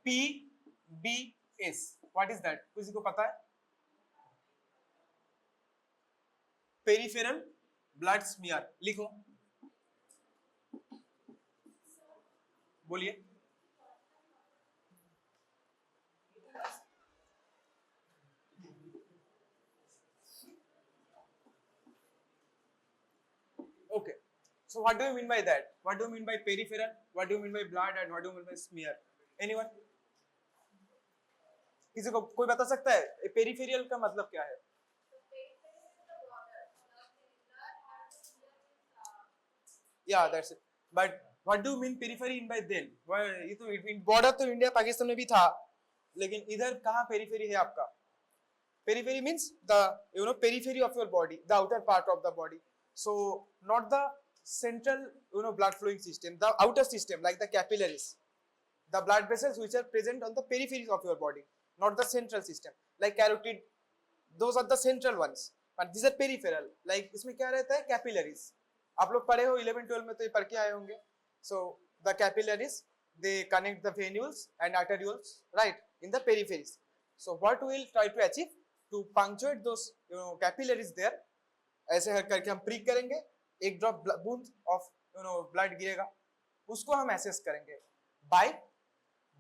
PBS, what is that? किसी को पता है? पेरिफेरल ब्लड स्मीयर, लिखो, बोलिए। Okay, so what do you mean by that? What do you mean by peripheral? What do you mean by blood? And what do you mean by smear? Anyone? किसी को कोई बता सकता है peripheral का मतलब क्या है? Yeah, that's it. But what do you mean periphery in by then? ये तो बॉर्डर तो इंडिया पाकिस्तान में भी था, लेकिन इधर कहाँ पेरिफेरी है आपका? Periphery means the periphery of your body, the outer part of the body. So not the central blood flowing system, the outer system like the capillaries, the blood vessels which are present on the periphery of your body, not the central system like carotid. Those are the central ones, but these are peripheral. Like इसमें क्या रहता है? Capillaries. आप लोग पढ़े हो 11-12 में तो ये पढ़ के आए होंगे. So the capillaries, they connect the venules and arterioles, right, in the peripheries. So what we will try to achieve to punctuate those capillaries there, ऐसे करके हम प्रिक करेंगे, एक ड्रॉप बूंद ऑफ ब्लड गिरेगा, उसको हम एसेस करेंगे बाय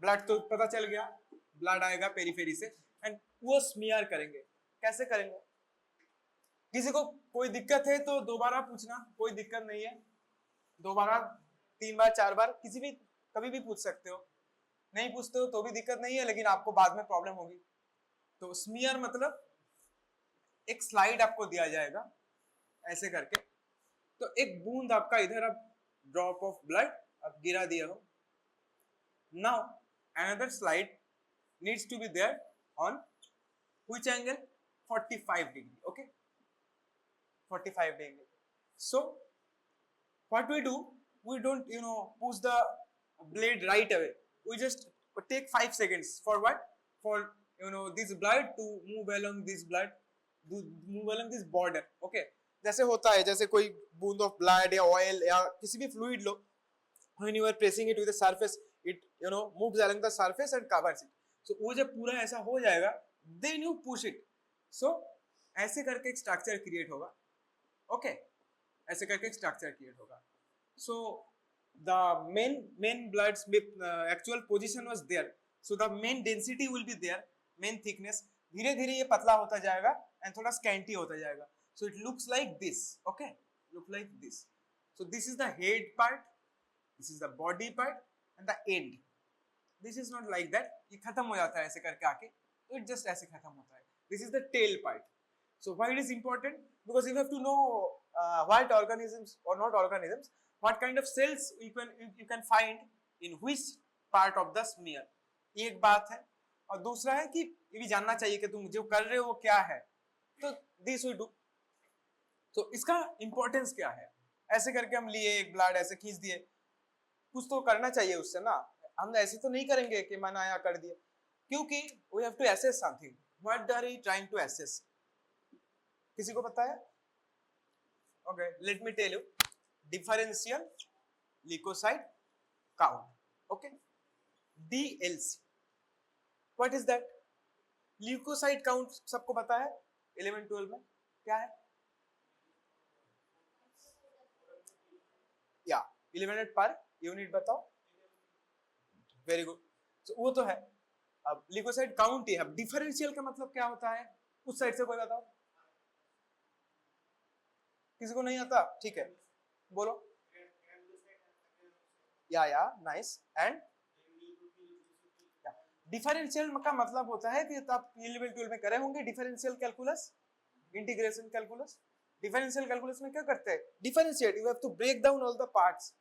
ब्लड. तो पता चल गया ब्लड आएगा पेरिफेरी से, एंड वो स्मीयर करेंगे. कैसे करेंगे? किसी को कोई दिक्कत है तो दोबारा पूछना, कोई दिक्कत नहीं है, दोबारा 3 बार 4 बार किसी भी कभी भी पूछ सकते हो. नहीं पूछते हो तो भी दिक्कत नहीं है, लेकिन आपको बाद में प्रॉब्लम होगी. तो स्मीयर मतलब एक स्लाइड आपको दिया जाएगा ऐसे करके, तो एक बूंद आपका इधर अब ड्रॉप ऑफ ब्लड अब गिरा दिया हो. Now another slide needs to be there on which angle? 45 degree. Okay, 45 degree. So what we do, we don't push the blade right away. We just take 5 seconds for what? For this blood to move along this blood, move along this border. Okay, जैसे होता है, जैसे कोई बूंद of blood या oil या किसी भी fluid low, when you are pressing it with the surface, it moves along the surface and covers it. So वो जब पूरा ऐसा हो जाएगा, then you push it. So ऐसे करके एक स्ट्रक्चर क्रिएट होगा. ओके, ऐसे करके एक स्ट्रक्चर क्रिएट होगा. So the main blood actual position was there, so the main density will be there, main thickness. धीरे धीरे ये पतला होता जाएगा एंड थोड़ा स्कैंटी होता जाएगा. So it looks like this. Okay, look like this. So this is the head part, this is the body part and the end. This is not like that, ये खत्म हो जाता है ऐसे करके आके, तो इट जस्ट ऐसे खत्म होता है. This is the tail part. So why it is important? Because you have to know what organisms or not organisms, what kind of cells you can find in which part of the smear. ये एक बात है. और दूसरा है कि ये भी जानना चाहिए कि तुम जो कर रहे हो वो क्या है. तो दिस वी डू. तो इसका इंपॉर्टेंस क्या है? ऐसे करके हम लिए एक ब्लड ऐसे खींच दिए, कुछ तो करना चाहिए उससे ना. हम ऐसे तो नहीं करेंगे कि मन आया कर दिया, क्योंकि we have to assess something. What are we trying to assess? किसी को पता है? Okay, let me tell you. Differential leukocyte count. Okay, DLC. What is that? Leukocyte count सबको पता है 11-12 में क्या है? या 11 पर यूनिट बताओ. Very good. तो वो तो है. अब ल्यूकोसाइट काउंट ही. अब डिफरेंशियल का मतलब क्या होता है? उस साइड से कोई बताओ. किसी को नहीं आता? ठीक है, बोलो. या नाइस. एंड डिफरेंशियल का मतलब होता है कि आप 11-12 में करे होंगे differential calculus, integration calculus. Differential calculus में क्या करते हैं? Differentiate. You have to break down all the parts,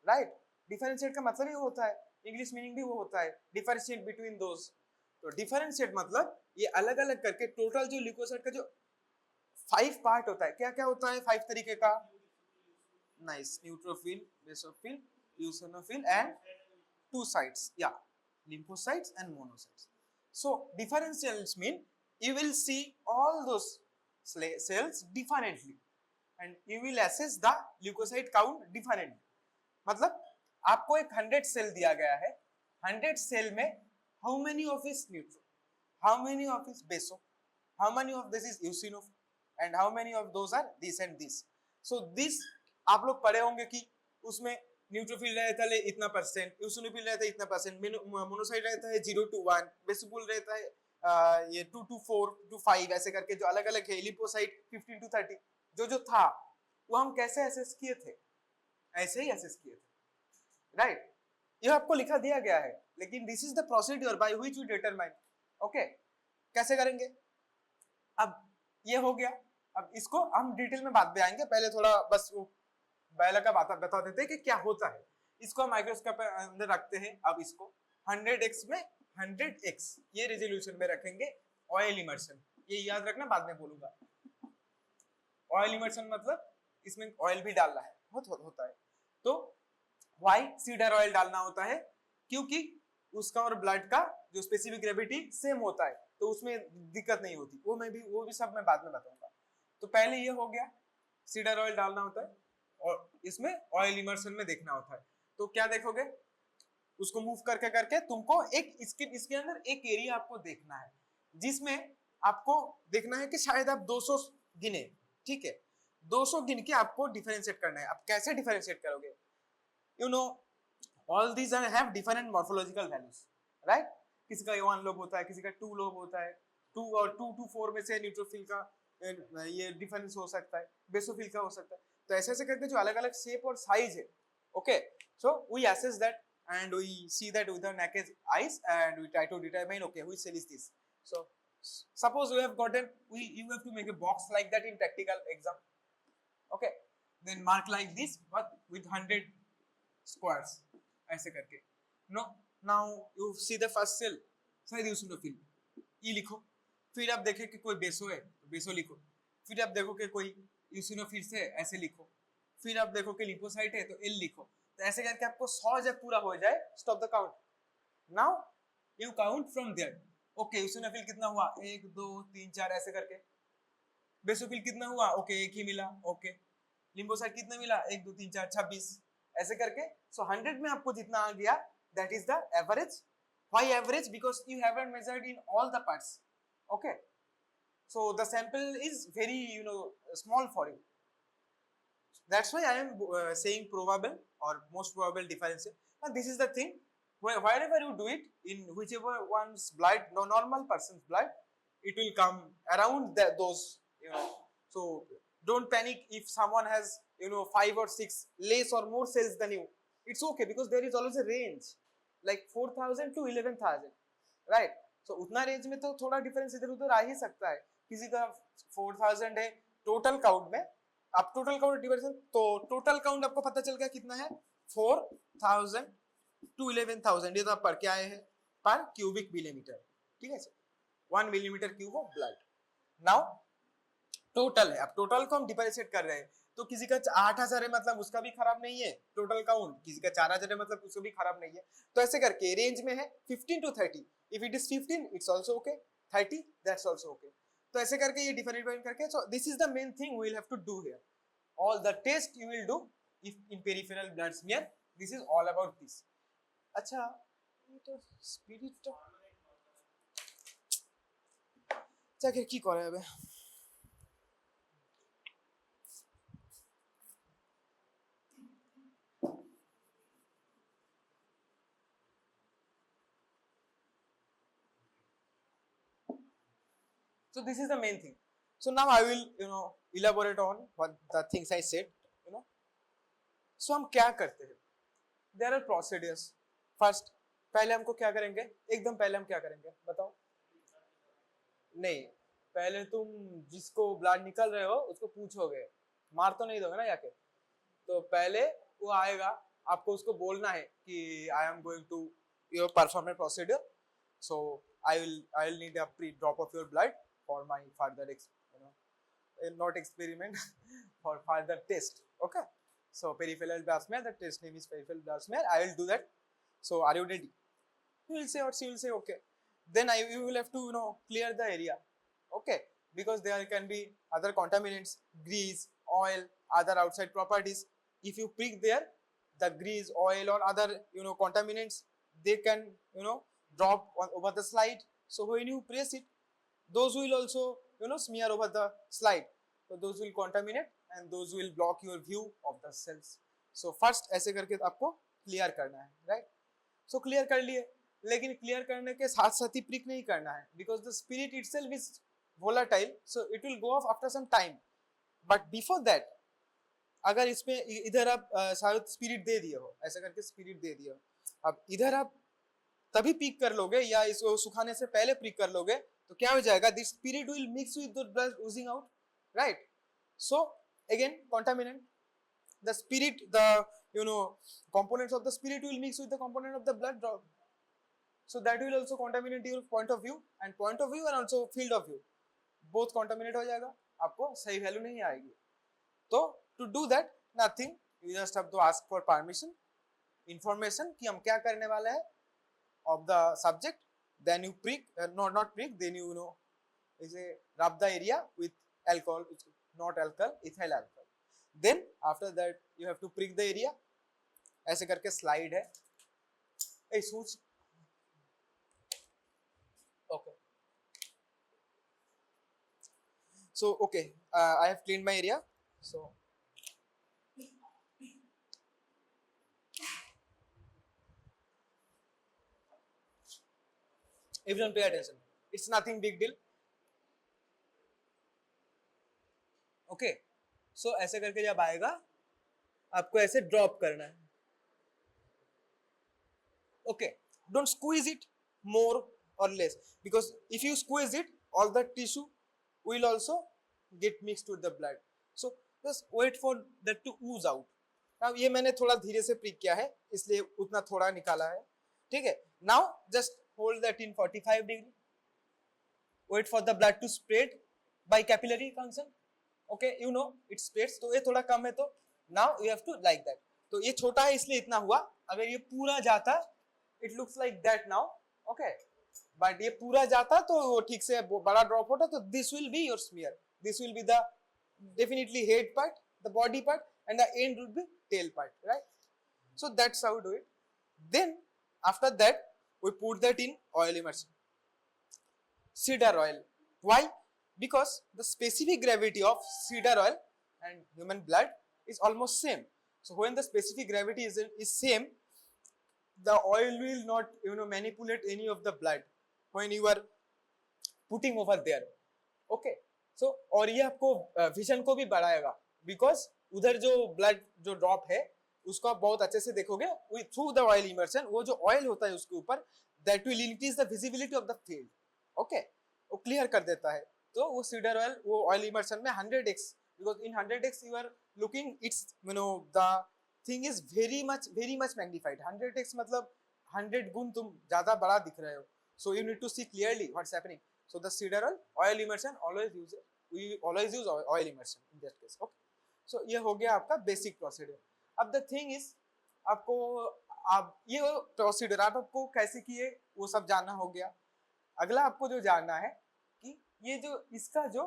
right. Differentiate का मतलब ही होता है, इंग्लिश मीनिंग भी वो होता है, डिफरेंशिएट बिटवीन दोस. तो डिफरेंशिएट मतलब ये अलग अलग करके टोटल जो ल्यूकोसाइट का जो 5 पार्ट होता है. क्या क्या होता है 5 तरीके का? Nice. Neutrophil, basophil, eosinophil and 2 sites, yeah, lymphocytes and monocytes. So differentials mean you will see all those cells differently and you will assess the leukocyte count differently. मतलब आपको एक 100 सेल दिया गया है, 100 सेल में how many of is neutral, how many of is beso, how many of this is eosinophil, and how many of those are this and this. So this आप लोग पढ़े होंगे कि उसमें न्यूट्रोफिल रहता है इतना परसेंट, eosinophil रहता है इतना परसेंट, मोनोसाइट रहता है 0 to 1, बेसोफिल रहता है ये 2 to 4 to 5 ऐसे करके जो अलग अलग है, लिपोसाइट 15 to 30, जो जो था वो हम कैसे असेस किए थे, ऐसे ही असेस किए थे, राइट? ये आपको लिखा दिया गया है, लेकिन this is the procedure by which we determine, okay? कैसे करेंगे? अब ये हो गया, अब इसको हम डिटेल में बाद में आएंगे, पहले थोड़ा बस वो बायोला का बात बता देते हैं कि क्या होता है। इसको हम माइक्रोस्कोप के अंदर रखते हैं। अब इसको 100x में 100x ये रेजोल्यूशन में रखेंगे। ऑयल इमर्शन, ये याद रखना, बाद में बोलूंगा। ऑयल इमर्शन मतलब इसमें ऑयल भी डालना है, होता है। तो वाई सीडर ऑयल डालना होता है क्योंकि उसका और ब्लड का जो स्पेसिफिक ग्रेविटी सेम होता है, तो उसमें दिक्कत नहीं होती। वो भी सब मैं बाद में बताऊंगा। तो पहले ये हो गया, सीडर ऑयल डालना होता है और इसमें ऑयल इमर्शन में देखना होता है। तो क्या देखोगे, उसको मूव करके करके तुमको एक इसके अंदर एक एरिया आपको देखना है जिसमें आपको देखना है कि शायद आप 200 गिने, ठीक है? 200 गिन के आपको डिफरेंशिएट करना है। आप कैसे डिफरेंशिएट करोगे? You know all these have different morphological values, right? किसी का 1 लोब होता है, किसी का 2 लोब होता है। 2 और 2 to 4 में से न्यूट्रोफिल का ये डिफरेंस हो सकता है, बेसोफिल का हो सकता है। तो ऐसे ऐसे करके जो अलग अलग शेप और साइज है, okay? So we assess that and we see that with our naked eyes and we try to determine, okay, which cell is this. So suppose you have have to make a box like that in practical exam, okay? Then mark like this but with 100 squares ऐसे करके। now you see the first cell, शायद eosinophil, ये लिखो। फिर आप देखें कि कोई बेसो है तो बेसो लिखो। फिर आप देखो कि कोई eosinophil से ऐसे लिखो। फिर आप देखो कि लिपोसाइट है तो L लिखो। तो ऐसे करके आपको 100 जब पूरा हो जाए, stop the count. Now you count from there. Okay, eosinophil कितना हुआ? 1 2 3 4 ऐसे करके। बेसोफिल कितना हुआ? ओके, एक ही मिला, ओके। लिम्फोसाइट कितना मिला? 1 2 3 4 26 ऐसे करके। सो 100 में आपको जितना आ गया, that is the average. Why average? Because you haven't measured in all the parts, okay? So the sample is very small for you. That's why I am saying probable or most probable difference. And this is the thing, wherever you do it, in whichever one's blood, no normal person's blood, it will come around those, So don't panic if someone has 5 or 6 less or more cells than you. It's okay because there is always a range, like 4,000 to 11,000, right? So उतना range में तो थोड़ा difference इधर उधर आ ही सकता है। किसी का 4,000 है total count में, आप टोटल काउंट डिवाइडेशन, तो टोटल काउंट आपको पता चल गया कितना है? 4,000 to 11,000। ये तो आप पढ़ के आए हैं, पर क्यूबिक मिलीमीटर, ठीक है? 1 millimetre cube of blood. Now total है, अब टोटल को हम डिफरेंशिएट कर रहे हैं। तो किसी का 8,000 है मतलब उसका भी खराब नहीं है टोटल काउंट, किसी का 4,000 है मतलब उसका भी खराब नहीं है। तो ऐसे करके रेंज में है 15 to 30। If it is 15 it's also okay, 30 that's also okay. तो ऐसे करके ये डिफरेंशिएट करके, so this is the main thing we will have to do here. All the test you will do if in peripheral blood smear, this is all about this. अच्छा, ये तो spirit तो চাকে কি করে হবে? So this is the main thing. So now I will elaborate on what the things I said, So हम क्या करते हैं? There are procedures. First, पहले हमको क्या करेंगे? एकदम पहले हम क्या करेंगे बताओ? नहीं, पहले तुम जिसको ब्लड निकल रहे हो उसको पूछोगे, मार तो नहीं दोगे ना जाके। तो पहले वो आएगा, आपको उसको बोलना है कि I am going to perform a procedure, so I will need a pre drop of your blood for my further not experiment for further test, okay? So peripheral blood smear, the test name is peripheral blood smear. I will do that. So are you ready? You will say, or she will say okay. Then you will have to clear the area, okay? Because there can be other contaminants, grease, oil, other outside properties. If you prick there, the grease, oil or other contaminants, they can drop over the slide. So when you press it, those will also smear over the slide. So those will contaminate and those will block your view of the cells. So first ऐसे करके आपको clear करना है, right? So clear कर लिए, लेकिन clear करने के साथ साथ ही prick नहीं करना है, because the spirit itself is volatile, so it will go off after some time. But before that, अगर इसमें इधर आप शायद स्पिरिट दे दिए हो, ऐसा करके स्पिरिट दे दिए हो, अब इधर आप तभी पिक कर लोगे या इसको सुखाने से पहले पिक कर लोगे, तो क्या हो जाएगा, this spirit will mix with the blood Ojing out, right? So again contaminant, the spirit, the components of the spirit will mix with the component of the blood drop, so that will also contaminate your point of view, and point of view and also field of view both contaminate हो जाएगा, आपको सही value नहीं आएगी. तो to do that nothing, you just have to ask for permission, information कि हम क्या करने वाले हैं of the subject, then you prick, not prick, then you is a rub the area with alcohol, not alcohol, ethyl alcohol. Then after that you have to prick the area, ऐसे करके slide है, ए सूच, okay. So okay, I have cleaned my area, so everyone pay attention, it's nothing big deal, okay. So ऐसे करके जब आएगा आपको ऐसे drop करना है, okay. Don't squeeze it more or less, because if you squeeze it, all the tissue will also get mixed with the blood, so just wait for that to ooze out. Now ये मैंने थोड़ा धीरे से prick किया है, इसलिए उतना थोड़ा निकाला है, ठीक है. Now just hold that in 45 degree, wait for the blood to spread by capillary function, okay. it spreads, तो ये थोड़ा कम है, तो now you have to like that. तो ये छोटा है इसलिए इतना हुआ, अगर ये पूरा जाता, it looks like that now, okay. but ये पूरा जाता तो वो ठीक से बड़ा ड्रॉप होता, तो this will be your smear, this will be the definitely head part, the body part, and the end would be tail part, right? So that's how we do it. Then after that we put that in oil immersion, cedar oil. Why? Because the specific gravity of cedar oil and human blood is almost same. So when the specific gravity is same, the oil will not manipulate any of the blood when you are putting over there, okay. So और ये आपको vision को भी बढ़ाएगा, because उधर जो blood जो drop है उसको आप बहुत अच्छे से देखोगे थ्रू द ऑयल इमर्शन. वो जो ऑयल होता है उसके ऊपर, that will increase the visibility of the field, okay. वो क्लियर कर देता है. तो वो सीडर ऑयल, वो ऑयल इमर्शन में 100x, because in 100x you are looking, it's the thing is very much magnified. 100x मतलब 100 गुण तुम ज्यादा बड़ा दिख रहे हो, so you need to see clearly what's happening. So the cedar oil immersion we always use oil immersion in that case, okay. So ये हो गया आपका बेसिक प्रोसीजर. अब द थिंग इज, आपको आप ये प्रोसीजर आपको कैसे किए वो सब जानना हो गया. अगला आपको जो जानना है कि ये जो इसका जो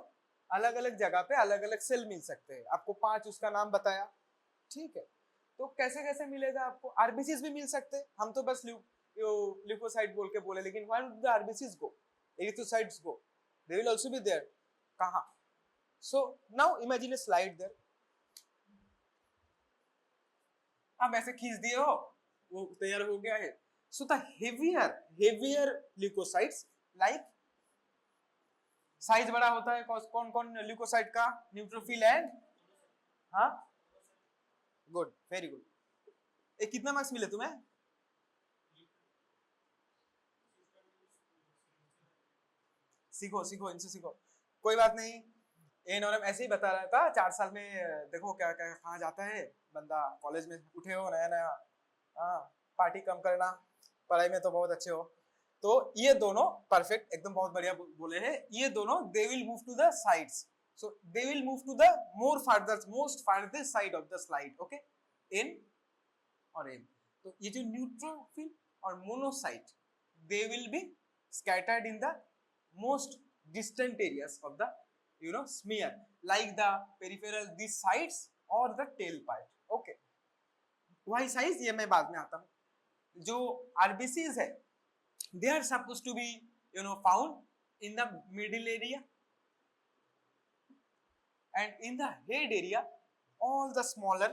अलग अलग जगह पे अलग अलग सेल मिल सकते हैं. आपको 5 उसका नाम बताया, ठीक है. तो कैसे कैसे मिलेगा आपको? आरबीसीज भी मिल सकते हैं. हम तो बस ल्यूकोसाइट बोल के बोले, लेकिन where the RBCs go, erythrocytes go, they will also be there. कहां? So now imagine a slide there. आप ऐसे खींच दिए हो, वो तैयार हो गया है. So the heavier leukocytes, like size बड़ा होता है कौन कौन ल्यूकोसाइट का? न्यूट्रोफिल एंड, हाँ, गुड, वेरी गुड. कितना मार्क्स मिले तुम्हें? सीखो सीखो, इनसे सीखो, कोई बात नहीं. एनोरम ऐसे ही बता रहा था, 4 साल में देखो क्या क्या कहाँ जाता है बंदा. कॉलेज में उठे हो नया नया, हाँ, पार्टी कम करना, पढ़ाई में तो बहुत अच्छे हो. तो ये दोनों परफेक्ट, एकदम बहुत बढ़िया बोले हैं. ये दोनों they will move to the sides, so they will move to the most farthest side of the slide, okay, N or M. तो ये जो न्यूट्रोफिल और monocyte, they will be scattered in the most distant areas of the smear, like the peripheral, these sides or the tail part, okay. why size, ये मैं बाद में आता हूँ. जो आरबीसीज है they are supposed to be, found in the middle area, and in the head area all the smaller.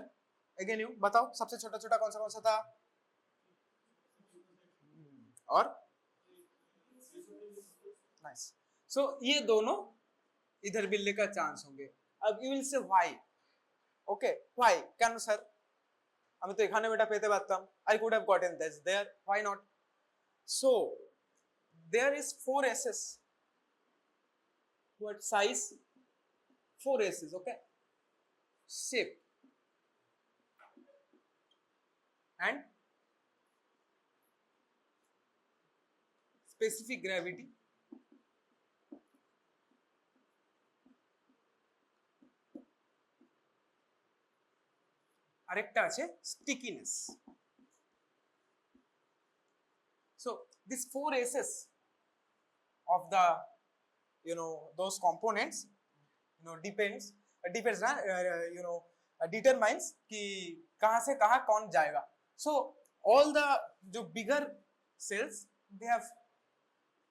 Again you बताओ सबसे छोटा छोटा कौन सा था, और नाइस. सो ये दोनों इधर मिलने का चांस होंगे. अब you will say why. Okay why কেন স্যার, আমি তো এখানে এটা পেতে পারতাম, I could have gotten this there, why not? So there is 4 s's. What size? 4 s's. Okay, shape and specific gravity আরেকটা আছে stickiness. So these 4 s's of the, those components, depends ना, determines कि कहाँ से कहाँ कौन जाएगा. So all the जो bigger cells, they have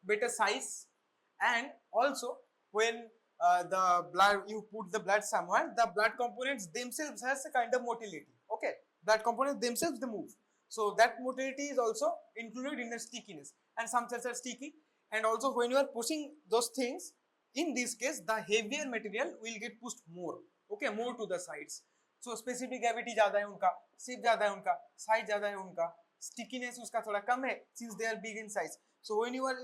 better size, and also when the blood, you put the blood somewhere, the blood components themselves has a kind of motility. Okay, blood components themselves they move, so that motility is also included in the stickiness, and some cells are sticky. And also when you are pushing those things, in this case the heavier material will get pushed more, okay, more to the sides. So specific gravity ज्यादा है उनका, shape ज्यादा है उनका, size ज्यादा है उनका, stickiness उसका थोड़ा कम है since they are big in size. So when you are,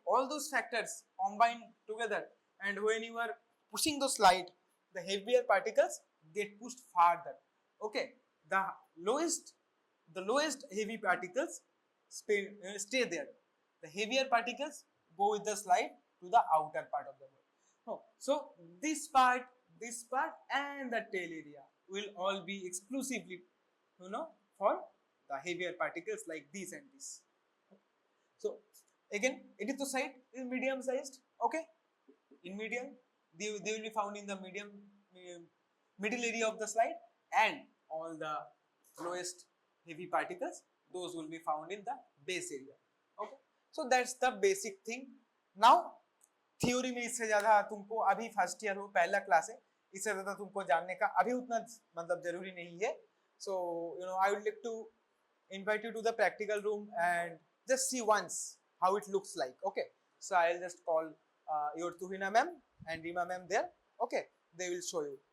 all those factors combined together, and when you are pushing the slide, the heavier particles get pushed farther. Okay, the lowest heavy particles stay there. The heavier particles go with the slide to the outer part of the ball. Oh, so this part, and the tail area will all be exclusively, for the heavier particles like these and this. So again, it is the side is medium sized. Okay, in medium they will be found in the middle area of the slide, and all the lowest heavy particles, those will be found in the base area. Okay, so that's the basic thing. Now theory में इससे ज्यादा तुमको, अभी first year हो, पहला class है, इससे ज्यादा तुमको जानने का अभी उतना मतलब जरूरी नहीं है. So I would like to invite you to the practical room and just see once how it looks like. Okay, so I'll just call your Tuhina ma'am and Rima ma'am there. Okay, they will show you.